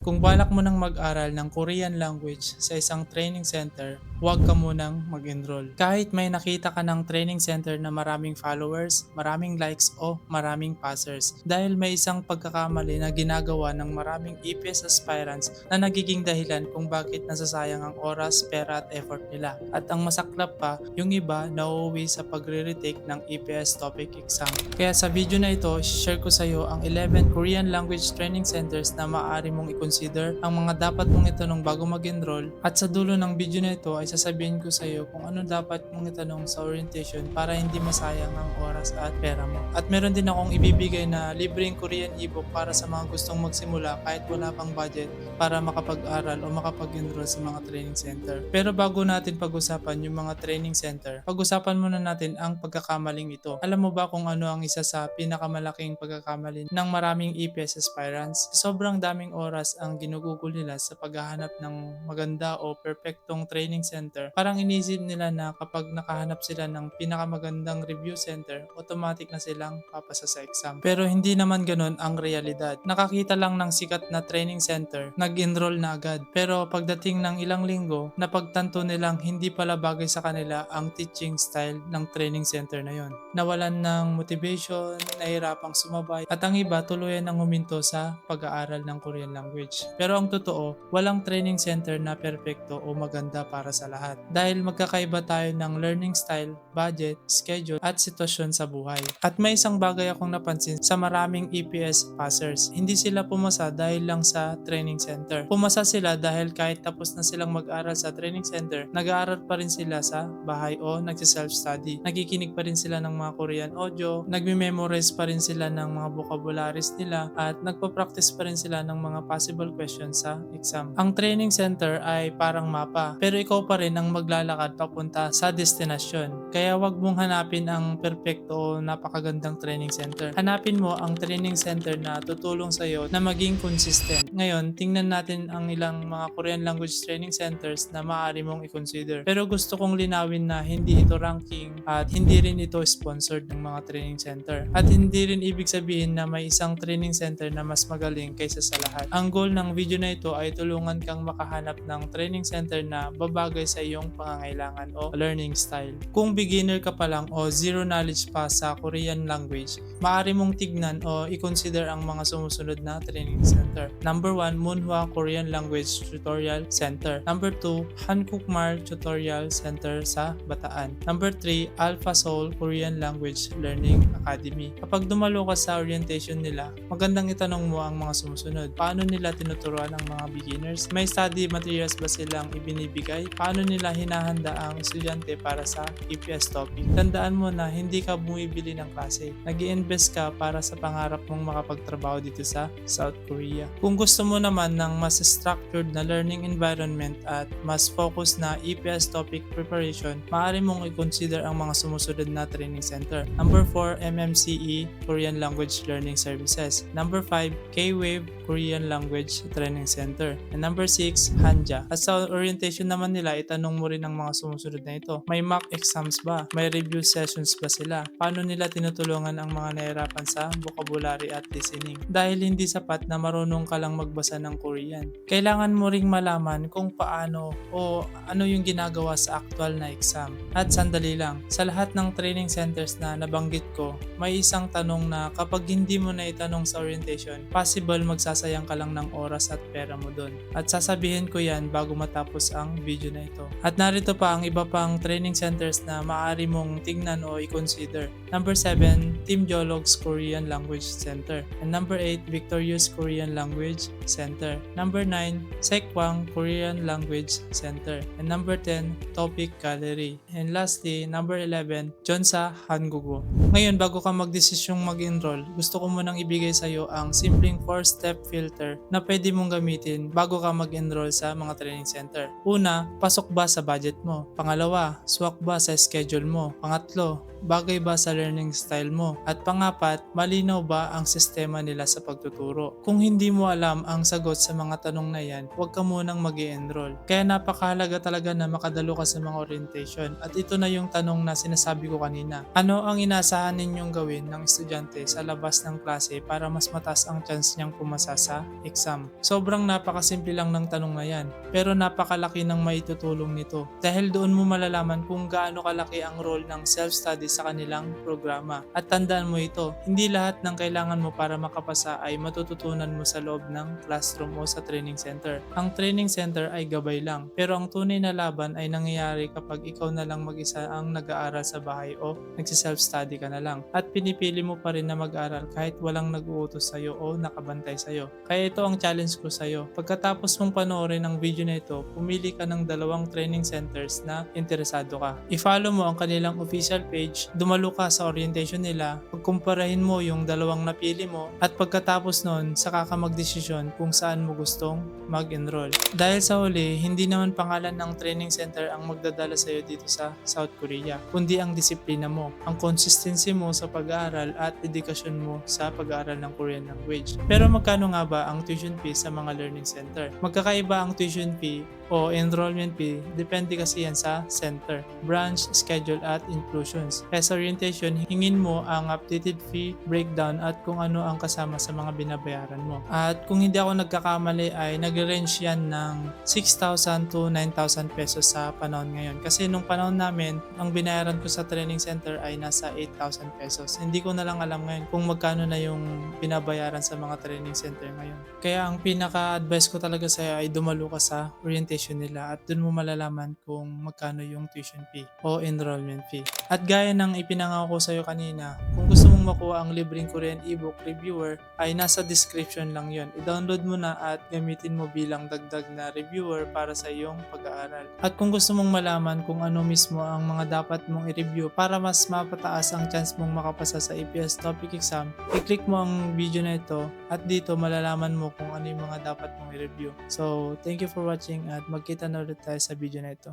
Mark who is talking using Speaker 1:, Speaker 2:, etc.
Speaker 1: Kung balak mo nang mag-aral ng Korean language sa isang training center, huwag ka munang mag-enroll. Kahit may nakita ka ng training center na maraming followers, maraming likes o maraming passers. Dahil may isang pagkakamali na ginagawa ng maraming EPS aspirants na nagiging dahilan kung bakit nasasayang ang oras, pera at effort nila. At ang masaklap pa, yung iba nauuwi sa pagre-retake ng EPS topic exam. Kaya sa video na ito, share ko sa iyo ang 11 Korean language training centers na maaari mong i-consider, ang mga dapat mong itanong bago mag-enroll, at sa dulo ng video na ito ay sasabihin ko sa iyo kung ano dapat mong itanong sa orientation para hindi masayang ang oras at pera mo. At meron din akong ibibigay na libreng Korean ebook para sa mga gustong magsimula kahit wala pang budget para makapag-aral o makapag-enroll sa mga training center. Pero bago natin pag-usapan yung mga training center, pag-usapan muna natin ang pagkakamaling ito. Alam mo ba kung ano ang isa sa pinakamalaking pagkakamali ng maraming EPS aspirants? Sobrang daming oras ang ginugugol nila sa paghahanap ng maganda o perfectong training center. Parang inisip nila na kapag nakahanap sila ng pinakamagandang review center, automatic na silang papasa sa exam. Pero hindi naman ganun ang realidad. Nakakita lang ng sikat na training center, nag-enroll na agad. Pero pagdating ng ilang linggo, napagtanto nilang hindi pala bagay sa kanila ang teaching style ng training center na yon. Nawalan ng motivation, nahirapang sumabay, at ang iba tuluyan ng huminto sa pag-aaral ng Korean language. Pero ang totoo, walang training center na perpekto o maganda para sa lahat. Dahil magkakaiba tayo ng learning style, budget, schedule, at sitwasyon sa buhay. At may isang bagay akong napansin sa maraming EPS passers. Hindi sila pumasa dahil lang sa training center. Pumasa sila dahil kahit tapos na silang mag-aral sa training center, nag-aaral pa rin sila sa bahay o nagsi-self-study. Nakikinig pa rin sila ng mga Korean audio, nagme-memorize pa rin sila ng mga vocabularies nila, at nagpa-practice pa rin sila ng mga possible questions sa exam. Ang training center ay parang mapa, pero ikaw pa rin ang maglalakad papunta sa destinasyon. Kaya wag mong hanapin ang perfecto o napakagandang training center. Hanapin mo ang training center na tutulong sa iyo na maging consistent. Ngayon, tingnan natin ang ilang mga Korean language training centers na maaari mong i-consider. Pero gusto kong linawin na hindi ito ranking at hindi rin ito sponsored ng mga training center. At hindi rin ibig sabihin na may isang training center na mas magaling kaysa sa lahat. Ang goal ng video na ito ay tulungan kang makahanap ng training center na babagay sa iyong pangangailangan o learning style. Kung beginner ka pa lang o zero knowledge pa sa Korean language, maaari mong tignan o i-consider ang mga sumusunod na training center. Number 1, Munhwa Korean Language Tutorial Center. Number 2, Hankukmar Tutorial Center sa Bataan. Number 3, Alpha Seoul Korean Language Learning Academy. Kapag dumalo ka sa orientation nila, magandang itanong mo ang mga sumusunod. Paano nila tinuturuan ang mga beginners? May study materials ba silang ibinibigay? Paano nila hinahanda ang estudyante para sa EPS topic? Tandaan mo na hindi ka bumibili ng klase. Nag-i-invest ka para sa pangarap mong makapagtrabaho dito sa South Korea. Kung gusto mo naman ng mas structured na learning environment at mas focused na EPS topic preparation, maaari mong i-consider ang mga sumusunod na training center. Number 4, MMCE Korean Language Learning Services. Number 5, K-Wave Korean Language Training Center. And number 6, Hanja. At sa orientation naman nila, itanong mo rin ang mga sumusunod na ito. May mock exams ba? May review sessions ba sila? Paano nila tinutulungan ang mga nahirapan sa vocabulary at listening? Dahil hindi sapat na marunong ka lang magbasa ng Korean. Kailangan mo ring malaman kung paano o ano yung ginagawa sa actual na exam. At sandali lang, sa lahat ng training centers na nabanggit ko, may isang tanong na kapag hindi mo na itanong sa orientation, possible magsasayang ka lang ng oras at pera mo dun. At sasabihin ko yan bago matapos ang video na ito. At narito pa ang iba pang training centers na maaari mong tingnan o i-consider. Number 7, Team Jologs Korean Language Center. And number 8, Victorious Korean Language Center. Number 9, Sekwang Korean Language Center. And number 10, Topic Gallery. And lastly, number 11, Jeonsa Hangugo. Ngayon, bago ka magdesisyong mag-enroll, gusto ko munang ibigay sa iyo ang simpleng 4-step filter na pwede mong gamitin bago ka mag-enroll sa mga training center. Una, pasok ba sa budget mo? Pangalawa, swak ba sa schedule mo? Pangatlo, bagay ba sa learning style mo? At pangapat, malinaw ba ang sistema nila sa pagtuturo? Kung hindi mo alam ang sagot sa mga tanong na yan, huwag ka munang mag-i-enroll. Kaya napakahalaga talaga na makadalo ka sa mga orientation. At ito na yung tanong na sinasabi ko kanina. Ano ang inaasahan ninyong gawin ng estudyante sa labas ng klase para mas mataas ang chance niyang pumasa sa exam? exam. Sobrang napakasimple lang ng tanong na yan, pero napakalaki ng maitutulong nito. Dahil doon mo malalaman kung gaano kalaki ang role ng self-study sa kanilang programa. At tandaan mo ito, hindi lahat ng kailangan mo para makapasa ay matututunan mo sa loob ng classroom o sa training center. Ang training center ay gabay lang, pero ang tunay na laban ay nangyayari kapag ikaw na lang mag-isa ang nag-aaral sa bahay o nagsi-self-study ka na lang. At pinipili mo pa rin na mag-aral kahit walang nag-uutos sa'yo o nakabantay sa'yo. Kaya ito ang challenge ko sa'yo. Pagkatapos mong panoorin ang video na ito, pumili ka ng 2 training centers na interesado ka. I-follow mo ang kanilang official page, dumalo ka sa orientation nila, pagkumparahin mo yung 2 napili mo, at pagkatapos nun, saka ka magdesisyon kung saan mo gustong mag-enroll. Dahil sa huli, hindi naman pangalan ng training center ang magdadala sa'yo dito sa South Korea, kundi ang disiplina mo, ang consistency mo sa pag-aaral at dedikasyon mo sa pag-aaral ng Korean language. Pero magkano nga ba ang tuition fee sa mga learning center? Magkakaiba ang tuition fee o enrollment fee, depende kasi yan sa center, branch, schedule at inclusions. Kaya sa orientation, hingin mo ang updated fee breakdown at kung ano ang kasama sa mga binabayaran mo. At kung hindi ako nagkakamali ay nag-range yan ng 6,000 to 9,000 pesos sa panahon ngayon. Kasi nung panahon namin, ang binayaran ko sa training center ay nasa 8,000 pesos. Hindi ko na lang alam ngayon kung magkano na yung binabayaran sa mga training center ngayon. Kaya ang pinaka-advice ko talaga sa'yo ay dumalo ka sa orientation nila at dun mo malalaman kung magkano yung tuition fee o enrollment fee. At gaya ng ipinangako ko sa'yo kanina, kung gusto mong makuha ang libreng Korean ebook reviewer ay nasa description lang yon. I-download mo na at gamitin mo bilang dagdag na reviewer para sa iyong pag-aaral. At kung gusto mong malaman kung ano mismo ang mga dapat mong i-review para mas mapataas ang chance mong makapasa sa APS topic exam, i-click mo ang video na ito at dito malalaman mo kung ano yung mga dapat mong i-review. So, thank you for watching at magkita na ulit tayo sa video na ito.